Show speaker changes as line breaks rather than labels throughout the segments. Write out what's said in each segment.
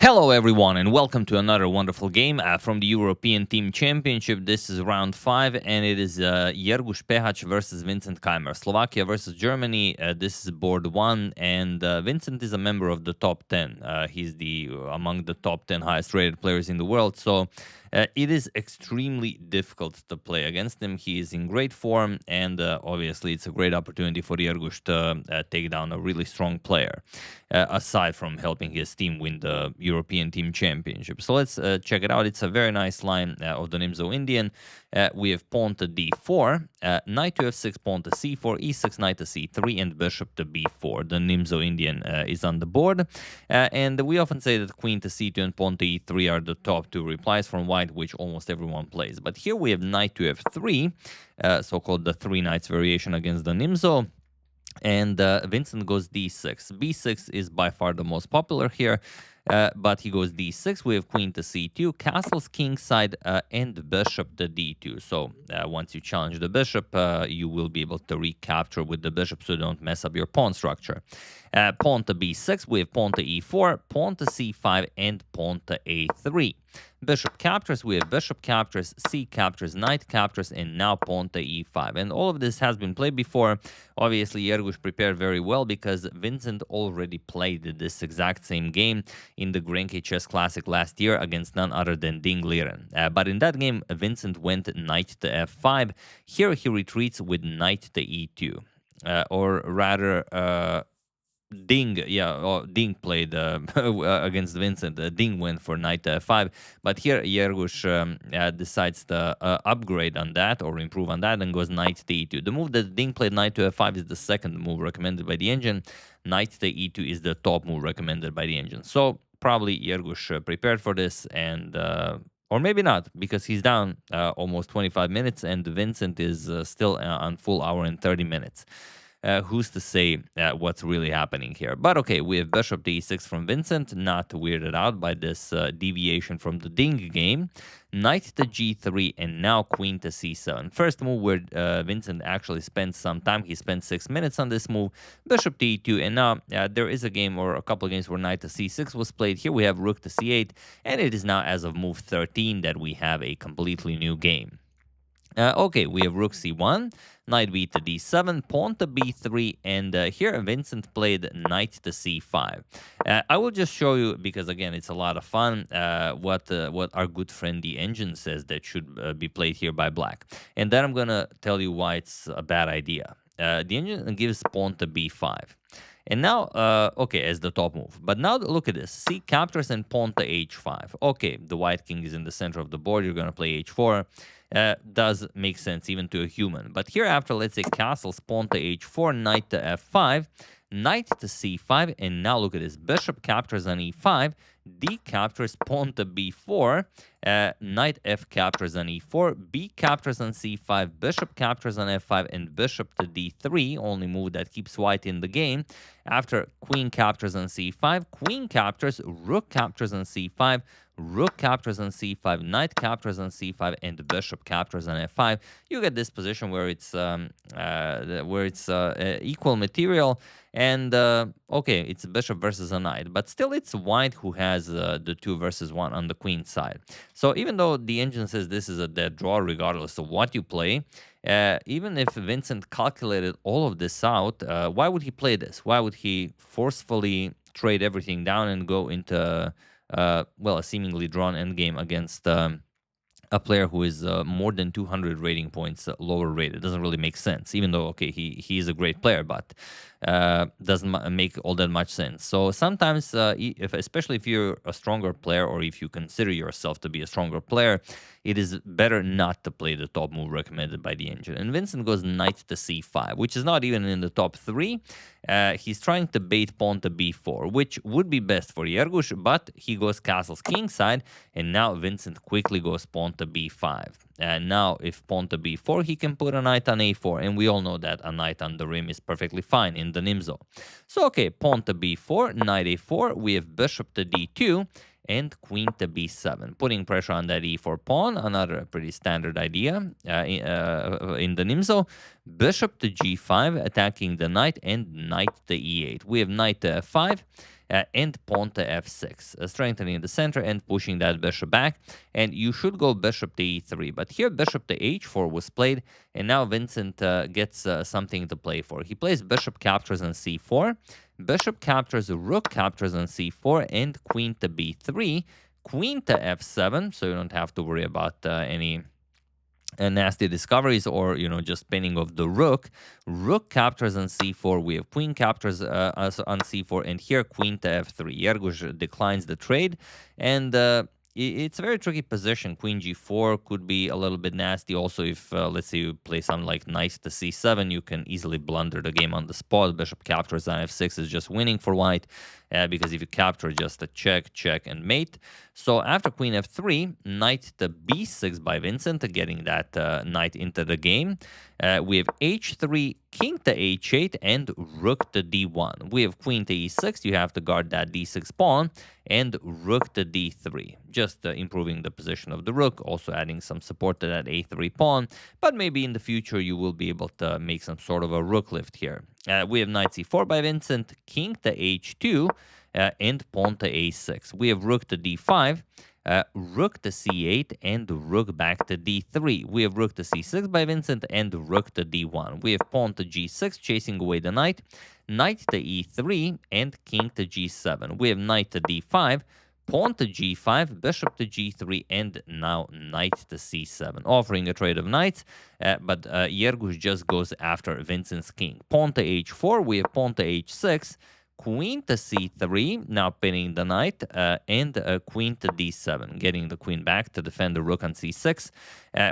Hello everyone and welcome to another wonderful game from the European Team Championship. This is round 5 and it is Jergus Pechac versus Vincent Keymer. Slovakia versus Germany. This is board 1 and Vincent is a member of the top 10. He's among the top 10 highest rated players in the world. So it is extremely difficult to play against him. He is in great form and obviously it's a great opportunity for Jergus to take down a really strong player. Aside from helping his team win the European Team Championship. So let's check it out. It's a very nice line of the Nimzo-Indian. We have pawn to d4, knight to f6, pawn to c4, e6, knight to c3, and bishop to b4. The Nimzo-Indian is on the board. And we often say that queen to c2 and pawn to e3 are the top 2 replies from white, which almost everyone plays. But here we have knight to f3, so-called the 3 knights variation against the Nimzo. And Vincent goes d6. b6 is by far the most popular here, but he goes d6. We have queen to c2, castles kingside, and bishop to d2. So once you challenge the bishop, you will be able to recapture with the bishop, so don't mess up your pawn structure. Pawn to b6, we have pawn to e4, pawn to c5, and pawn to a3. Bishop captures, we have bishop captures, c captures, knight captures, and now pawn to e5. And all of this has been played before. Obviously, Jergus prepared very well because Vincent already played this exact same game in the Grenke Chess Classic last year against none other than Ding Liren. But in that game, Vincent went knight to f5. Here he retreats with knight to e2. Or rather... Ding played against Vincent. Ding went for knight to f5, but here Jergus decides to upgrade on that or improve on that and goes knight to e2. The move that Ding played, knight to f5, is the second move recommended by the engine. Knight to e2 is the top move recommended by the engine. So probably Jergus prepared for this, and or maybe not, because he's down almost 25 minutes and Vincent is still on full hour and 30 minutes. Who's to say what's really happening here? But okay, we have bishop to e6 from Vincent, not weirded out by this deviation from the Ding game. Knight to g3, and now queen to c7. First move where Vincent actually spent some time. He spent 6 minutes on this move. Bishop to e2, and now there is a game or a couple of games where knight to c6 was played. Here we have rook to c8, and it is now as of move 13 that we have a completely new game. Okay, we have rook c1, knight b to d7, pawn to b3, and here Vincent played knight to c5. I will just show you, because again, it's a lot of fun, what our good friend the engine says that should be played here by black. And then I'm going to tell you why it's a bad idea. The engine gives pawn to b5. And now, okay, as the top move. But now look at this. C captures and pawn to h5. Okay, the white king is in the center of the board. You're going to play h4. Does make sense even to a human. But here after, let's say castles, pawn to h4, knight to f5, knight to c5, and now look at this. Bishop captures on e5, d captures, pawn to b4, knight f captures on e4, b captures on c5, bishop captures on f5, and bishop to d3, only move that keeps white in the game. After, queen captures on c5, queen captures, rook captures on c5, rook captures on c5, knight captures on c5, and bishop captures on f5. You get this position where it's equal material, and okay, it's bishop versus a knight, but still it's white who has the 2 versus 1 on the queen side. So even though the engine says this is a dead draw regardless of what you play, even if Vincent calculated all of this out, why would he play this? Why would he forcefully trade everything down and go into well, a seemingly drawn endgame against a player who is more than 200 rating points lower rated? Doesn't really make sense, even though, okay, he is a great player, but doesn't make all that much sense. So sometimes, especially if you're a stronger player or if you consider yourself to be a stronger player, it is better not to play the top move recommended by the engine. And Vincent goes knight to c5, which is not even in the top 3. He's trying to bait pawn to b4, which would be best for Jergus, but he goes castles kingside, and now Vincent quickly goes pawn to b5. And now if pawn to b4, he can put a knight on a4, and we all know that a knight on the rim is perfectly fine in the Nimzo. So okay, pawn to b4, knight a4, we have bishop to d2, and queen to b7, putting pressure on that e4 pawn, another pretty standard idea in the Nimzo. Bishop to g5, attacking the knight, and knight to e8. We have knight to f5, and pawn to f6, strengthening the center and pushing that bishop back. And you should go bishop to e3, but here bishop to h4 was played, and now Vincent gets something to play for. He plays bishop captures on c4, bishop captures, rook captures on c4, and queen to b3, queen to f7, so you don't have to worry about any nasty discoveries or, just pinning of the rook. Rook captures on c4. We have queen captures on c4, and here queen to f3. Jergus declines the trade, and it's a very tricky position. Queen g4 could be a little bit nasty. Also, if let's say you play something like knight to c7, you can easily blunder the game on the spot. Bishop captures on f6 is just winning for white, because if you capture, just a check, check, and mate. So after queen f3, knight to b6 by Vincent, getting that knight into the game. We have h3, king to h8, and rook to d1. We have queen to e6. You have to guard that d6 pawn, and rook to d3. Just improving the position of the rook, also adding some support to that a3 pawn. But maybe in the future you will be able to make some sort of a rook lift here. We have knight c4 by Vincent, king to h2, and pawn to a6. We have rook to d5, rook to c8, and rook back to d3. We have rook to c6 by Vincent, and rook to d1. We have pawn to g6, chasing away the knight, knight to e3, and king to g7. We have knight to d5, pawn to g5, bishop to g3, and now knight to c7, offering a trade of knights, but Jergus just goes after Vincent's king. Pawn to h4, we have pawn to h6, queen to c3, now pinning the knight, and queen to d7, getting the queen back to defend the rook on c6.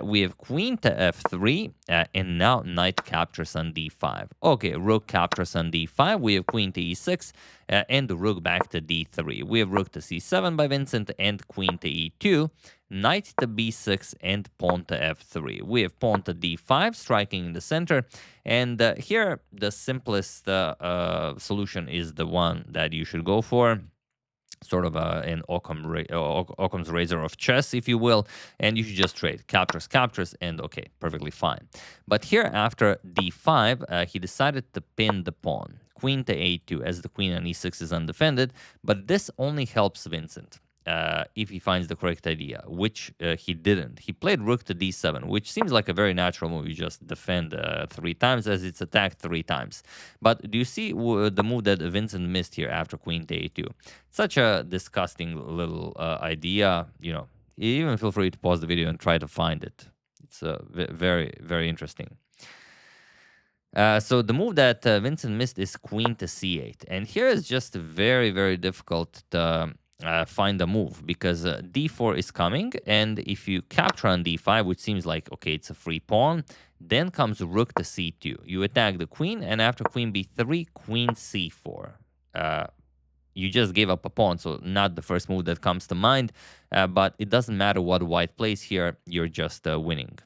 We have queen to f3, and now knight captures on d5. Okay, rook captures on d5. We have queen to e6, and rook back to d3. We have rook to c7 by Vincent, and queen to e2, knight to b6, and pawn to f3. We have pawn to d5, striking in the center. And here, the simplest solution is the one that you should go for. Sort of an Occam's razor of chess, if you will, and you should just trade captures, captures, and okay, perfectly fine. But here, after d5, he decided to pin the pawn, queen to a2, as the queen on e6 is undefended, but this only helps Vincent. If he finds the correct idea, which he didn't. He played rook to d7, which seems like a very natural move. You just defend 3 times as it's attacked 3 times. But do you see the move that Vincent missed here after queen to a2? Such a disgusting little idea. Even feel free to pause the video and try to find it. It's very, very interesting. So the move that Vincent missed is queen to c8. And here is just very, very difficult to find a move, because d4 is coming, and if you capture on d5, which seems like, okay, it's a free pawn, then comes rook to c2. You attack the queen, and after queen b3, queen c4. You just gave up a pawn, so not the first move that comes to mind, but it doesn't matter what white plays here, you're just winning.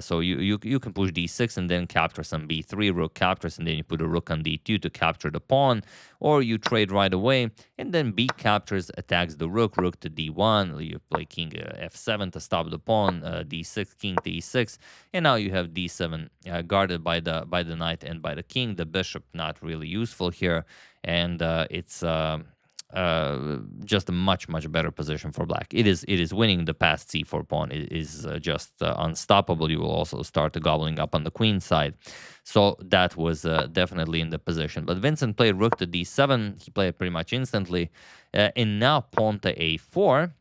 So you can push d6 and then capture some b3, rook captures, and then you put a rook on d2 to capture the pawn, or you trade right away, and then b captures, attacks the rook, rook to d1, you play king f7 to stop the pawn, d6, king to e6, and now you have d7 guarded by the knight and by the king. The bishop not really useful here, and it's just a much better position for black. It is winning. The past c4 pawn is just unstoppable. You will also start gobbling up on the queen side, so that was definitely in the position. But Vincent played rook to d7. He played pretty much instantly, and now pawn to a4.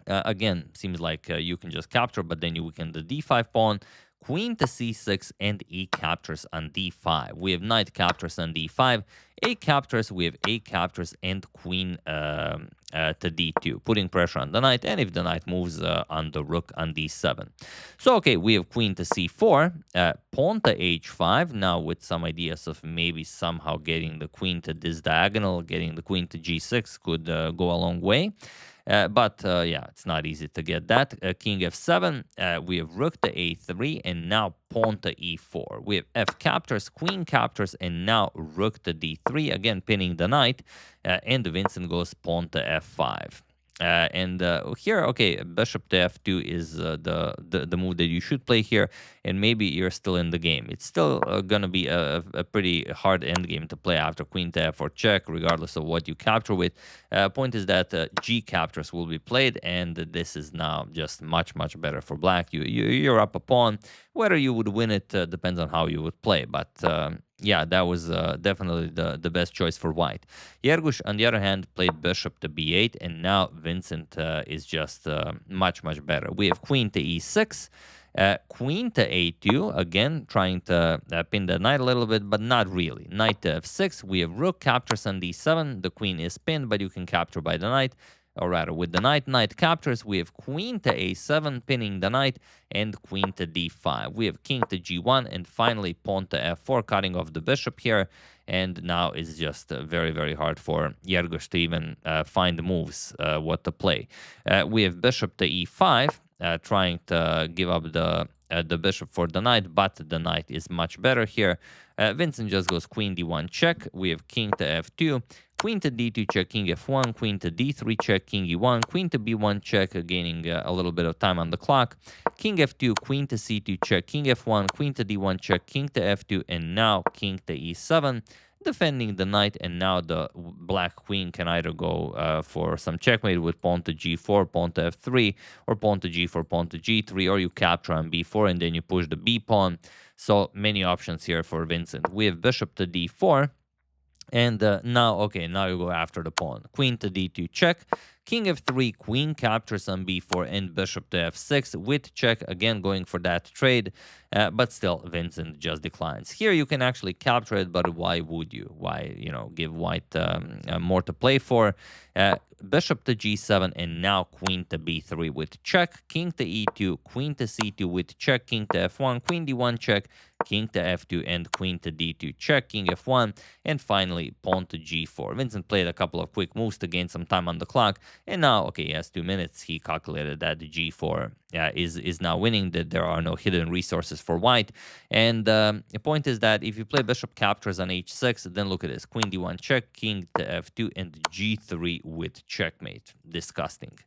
Again, seems like you can just capture, but then you weaken the d5 pawn. Queen to c6, and e captures on d5. We have knight captures on d5, a captures, we have a captures, and queen to d2, putting pressure on the knight, and if the knight moves on the rook on d7. So, okay, we have queen to c4, pawn to h5, now with some ideas of maybe somehow getting the queen to this diagonal, getting the queen to g6 could go a long way. But yeah, it's not easy to get that. King f7, we have rook to a3, and now pawn to e4. We have f captures, queen captures, and now rook to d3, again pinning the knight, and Vincent goes pawn to f5. Here, okay, bishop to f2 is the move that you should play here, and maybe you're still in the game. It's still gonna be a pretty hard end game to play after queen to f4 check, regardless of what you capture with. Point is that g captures will be played, and this is now just much better for black. You're up a pawn. Whether you would win it depends on how you would play, but yeah, that was definitely the best choice for white. Jergus, on the other hand, played bishop to b8, and now Vincent is just much better. We have queen to e6, queen to a2, again trying to pin the knight a little bit, but not really. Knight to f6, we have rook captures on d7, the queen is pinned, but you can capture by the knight. Or rather, with the knight captures, we have queen to a7, pinning the knight, and queen to d5. We have king to g1, and finally pawn to f4, cutting off the bishop here. And now it's just very hard for Jergus to even find moves, what to play. We have bishop to e5, trying to give up the bishop for the knight, but the knight is much better here. Vincent just goes queen d1 check. We have king to f2, queen to d2 check, king f1, queen to d3 check, king e1, queen to b1 check, gaining a little bit of time on the clock, king f2, queen to c2 check, king f1, queen to d1 check, king to f2, and now king to e7, defending the knight. And now the black queen can either go for some checkmate with pawn to g4, pawn to f3, or pawn to g4, pawn to g3, or you capture on b4 and then you push the b pawn. So many options here for Vincent. We have bishop to d4. And now you go after the pawn. Queen to d2 check, king f3, queen captures on b4, and bishop to f6 with check, again going for that trade, but still Vincent just declines. Here you can actually capture it, but why would you? Why, give white more to play for? Bishop to g7, and now queen to b3 with check, king to e2, queen to c2 with check, king to f1, queen d1 check, king to f2, and queen to d2 check, king f1, and finally pawn to g4. Vincent played a couple of quick moves to gain some time on the clock, and now, okay, he has 2 minutes. He calculated that the g4 is now winning, that there are no hidden resources for white. And the point is that if you play bishop captures on h6, then look at this: queen d1 check, king to f2, and g3 with checkmate. Disgusting.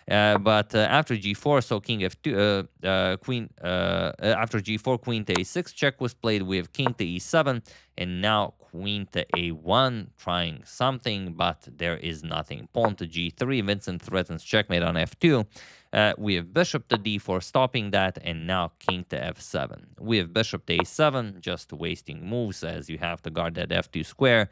But after g4, so king f2, queen after g4, queen to a6 check was played. We have king to e7, and now queen to a1, trying something, but there is nothing. Pawn to g3, Vincent threatens checkmate on f2. We have bishop to d4, stopping that, and now king to f7. We have bishop to a7, just wasting moves as you have to guard that f2 square.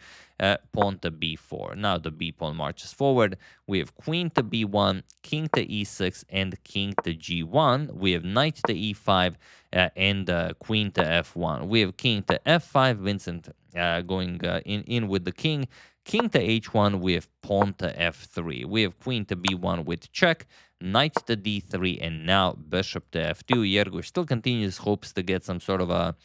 Pawn to b4. Now the b pawn marches forward. We have queen to b1, king to e6, and king to g1. We have knight to e5, and queen to f1. We have king to f5, Vincent going in with the king. King to h1, we have pawn to f3. We have queen to b1 with check, knight to d3, and now bishop to f2. Jergus still continues hopes to get some sort of a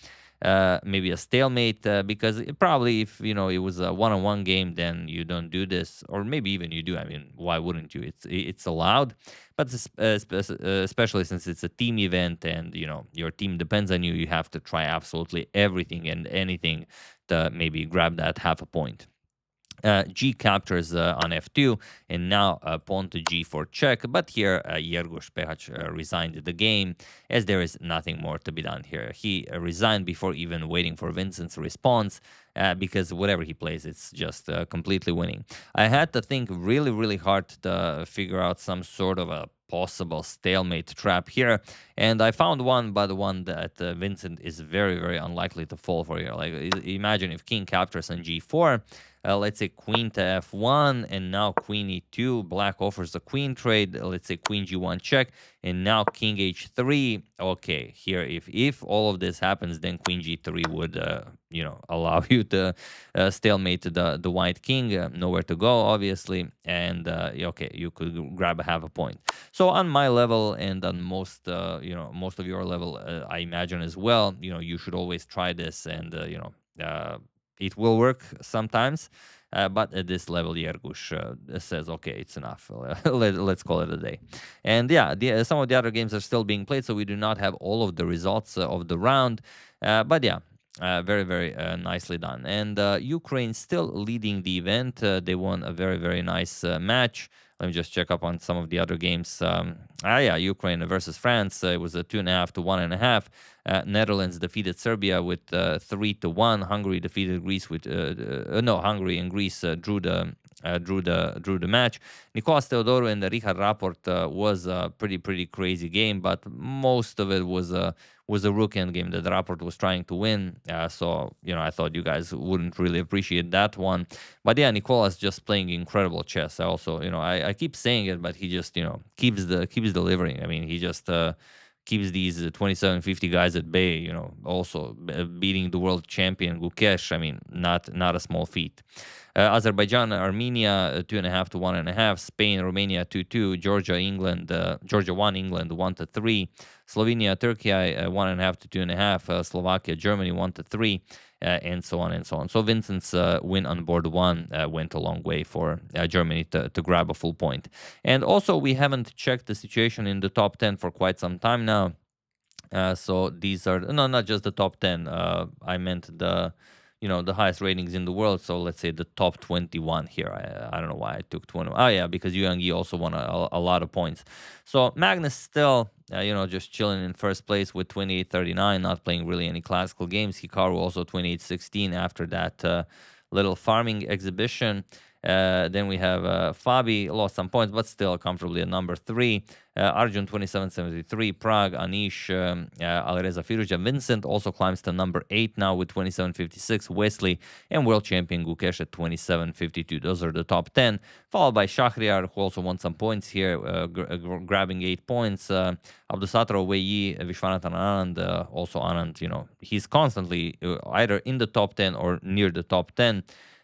maybe a stalemate, because probably if it was a one-on-one game, then you don't do this, or maybe even you do. I mean, why wouldn't you? It's allowed, but especially since it's a team event and your team depends on you, you have to try absolutely everything and anything to maybe grab that half a point. G captures on f2, and now pawn to g4 check. But here Jergus Pechac resigned the game, as there is nothing more to be done here. He resigned before even waiting for Vincent's response, because whatever he plays, it's just completely winning. I had to think really hard to figure out some sort of a possible stalemate trap here, and I found one, but one that Vincent is very unlikely to fall for here. Like, imagine if king captures on g4, let's say queen to f1, and now queen e2, black offers a queen trade, let's say queen g1 check, and now king h3. Okay, here if all of this happens, then queen g3 would allow you to stalemate the white king, nowhere to go obviously, and okay, you could grab a half a point. So on my level and on most most of your level, I imagine as well, you should always try this, and it will work sometimes, but at this level, Jergus says, okay, it's enough. Let's call it a day. And yeah, some of the other games are still being played, so we do not have all of the results of the round. But yeah, very nicely done. And Ukraine still leading the event. They won a very nice match. Let me just check up on some of the other games. Yeah, Ukraine versus France. It was a 2.5 to 1.5. Netherlands defeated Serbia with 3-1. Hungary defeated Greece with no. Hungary and Greece drew the match. Nicolas Teodoro and Richard Rapport was a pretty crazy game, but most of it was a Rookian game that Rapport was trying to win. So I thought you guys wouldn't really appreciate that one. But yeah, Nicolas just playing incredible chess. I also I keep saying it, but he just keeps delivering. I mean, he just keeps these 2750 guys at bay. Also beating the world champion Gukesh. I mean, not a small feat. Azerbaijan, Armenia 2.5 to 1.5. Spain, Romania 2-2. Georgia won England 1-3. Slovenia, Turkey 1.5 to 2.5. Slovakia, Germany 1-3. And so on and so on. So Vincent's win on board one went a long way for Germany to grab a full point. And also, we haven't checked the situation in the top 10 for quite some time now. So these are not just the top 10. I meant the highest ratings in the world. So let's say the top 21 here. I don't know why I took 20. Oh yeah, because Yuan Yi also won a lot of points. So Magnus still just chilling in first place with 28-39, not playing really any classical games. Hikaru also 28-16 after that little farming exhibition. Then we have Fabi, lost some points, but still comfortably at number 3. Arjun 27-73. Prague, Anish, Alireza Firuja. Vincent also climbs to number 8 now with 27-56. Wesley and world champion Gukesh at 27-52. Those are the top 10. Followed by Shahriar, who also won some points here, grabbing 8 points. Abdusatro, Wei, Vishwanathan Anand, also Anand, he's constantly either in the top 10 or near the top 10.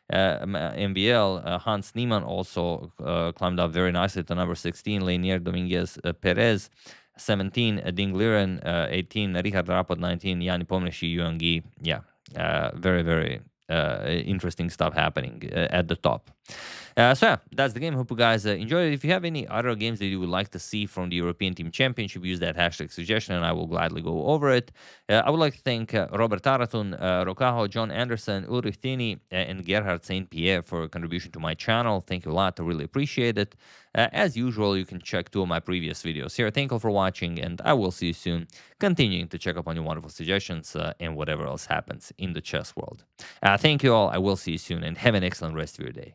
MBL, Hans Niemann also climbed up very nicely to number 16. Lenier Dominguez Perez, 17. Ding Liren, 18. Richard Rapport, 19. Yanni Pomneshi, Yuan Yi. Yeah, very, very interesting stuff happening at the top. So yeah, that's the game. Hope you guys enjoyed it. If you have any other games that you would like to see from the European Team Championship, use that hashtag suggestion and I will gladly go over it. I would like to thank Robert Taratun, Rokaho, John Anderson, Ulrich Tini, and Gerhard St. Pierre for a contribution to my channel. Thank you a lot. I really appreciate it. As usual, you can check 2 of my previous videos here. Thank you for watching, and I will see you soon, continuing to check up on your wonderful suggestions and whatever else happens in the chess world. Thank you all. I will see you soon, and have an excellent rest of your day.